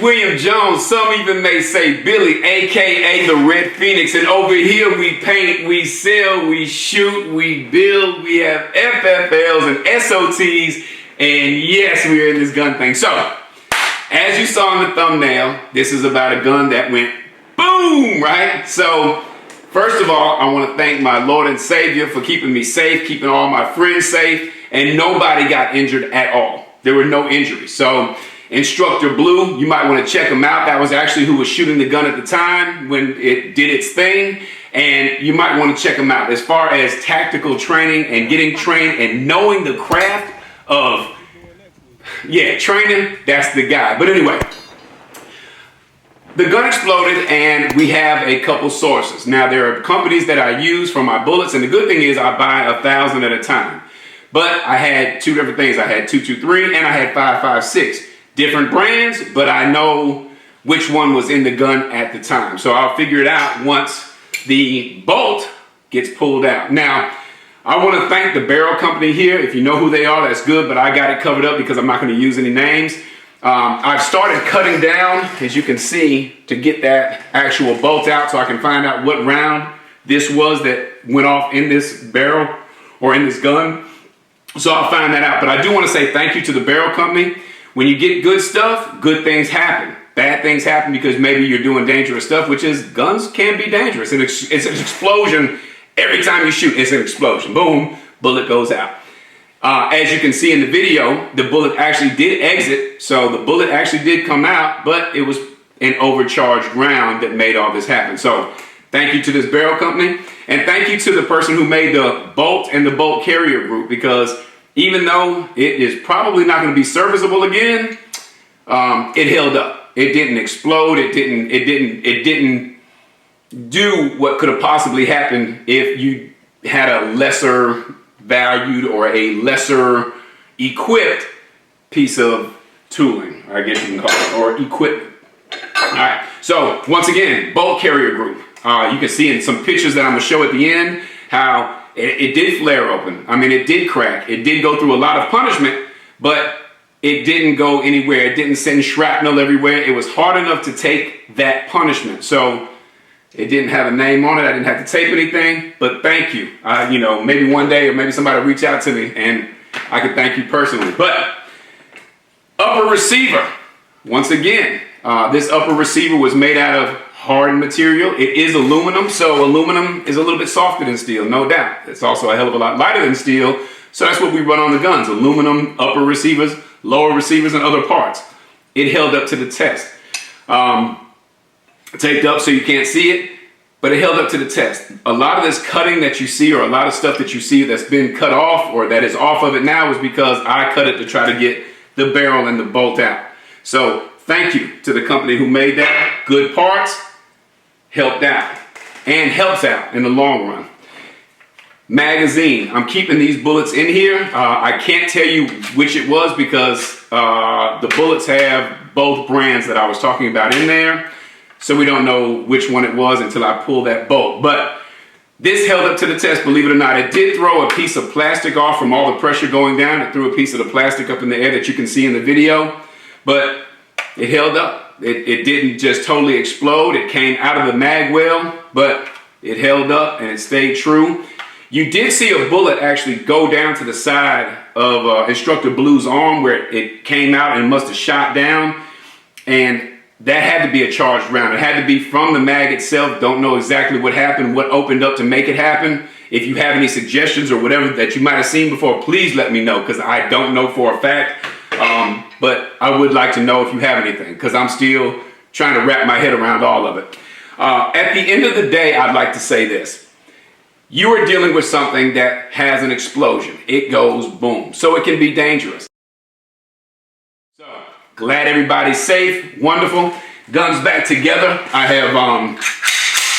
William Jones, some even may say Billy, aka the Red Phoenix, and over here we paint, we sell, we shoot, we build, we have FFLs and SOTs, and yes, we're in this gun thing. So, as you saw in the thumbnail, this is about a gun that went boom, right? So, first of all, I want to thank my Lord and Savior for keeping me safe, keeping all my friends safe, and nobody got injured at all. There were no injuries. So, Instructor Blue, you might want to check him out. That was actually who was shooting the gun at the time when it did its thing. And you might want to check him out. As far as tactical training and getting trained and knowing the craft of, training, that's the guy. But anyway, the gun exploded and we have a couple sources. Now, there are companies that I use for my bullets, and the good thing is I buy 1,000 at a time. But I had two different things. I had 223 and I had 556. Different brands, but I know which one was in the gun at the time. So I'll figure it out once the bolt gets pulled out. Now, I want to thank the barrel company here. If you know who they are, that's good, but I got it covered up because I'm not going to use any names. I've started cutting down, as you can see, to get that actual bolt out so I can find out what round this was that went off in this barrel or in this gun. So I'll find that out. But I do want to say thank you to the barrel company. When you get good stuff, good things happen. Bad things happen because maybe you're doing dangerous stuff, which is guns can be dangerous. It's an explosion. Every time you shoot, it's an explosion. Boom, bullet goes out. As you can see in the video, the bullet actually did exit. So the bullet actually did come out, but it was an overcharged round that made all this happen. So thank you to this barrel company. And thank you to the person who made the bolt and the bolt carrier group, because even though it is probably not going to be serviceable again, it held up. It didn't explode. It didn't do what could have possibly happened if you had a lesser valued or a lesser equipped piece of tooling, I guess you can call it, or equipment. All right. So once again, bolt carrier group. You can see in some pictures that I'm going to show at the end how it did flare open. I mean, it did crack. It did go through a lot of punishment, but it didn't go anywhere. It didn't send shrapnel everywhere. It was hard enough to take that punishment. So it didn't have a name on it. I didn't have to tape anything, but thank you. You know, maybe one day or maybe somebody will reach out to me and I could thank you personally. But upper receiver, once again, this upper receiver was made out of hardened material. It is aluminum, so aluminum is a little bit softer than steel, no doubt. It's also a hell of a lot lighter than steel, so that's what we run on the guns. Aluminum, upper receivers, lower receivers, and other parts. It held up to the test. Taped up so you can't see it, but it held up to the test. A lot of this cutting that you see, or a lot of stuff that you see that's been cut off or that is off of it now, is because I cut it to try to get the barrel and the bolt out. So thank you to the company who made that. Good parts. Helped out and helps out in the long run. Magazine. I'm keeping these bullets in here. I can't tell you which it was because the bullets have both brands that I was talking about in there. So we don't know which one it was until I pull that bolt. But this held up to the test, believe it or not. It did throw a piece of plastic off from all the pressure going down. It threw a piece of the plastic up in the air that you can see in the video. But it held up. It didn't just totally explode. It came out of the mag well, but it held up and it stayed true. You did see a bullet actually go down to the side of Instructor Blue's arm where it came out and must have shot down. And that had to be a charged round. It had to be from the mag itself. Don't know exactly what happened, what opened up to make it happen. If you have any suggestions or whatever that you might have seen before, please let me know, because I don't know for a fact. But I would like to know if you have anything, because I'm still trying to wrap my head around all of it. At the end of the day, I'd like to say this. You are dealing with something that has an explosion. It goes boom. So it can be dangerous. So glad everybody's safe. Wonderful. Guns back together. I have,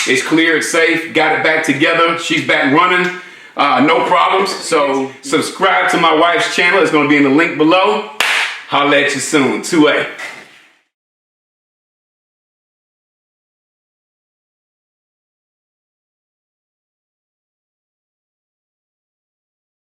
it's clear, it's safe. Got it back together. She's back running. No problems. So subscribe to my wife's channel. It's going to be in the link below. Holla at you soon. 2A.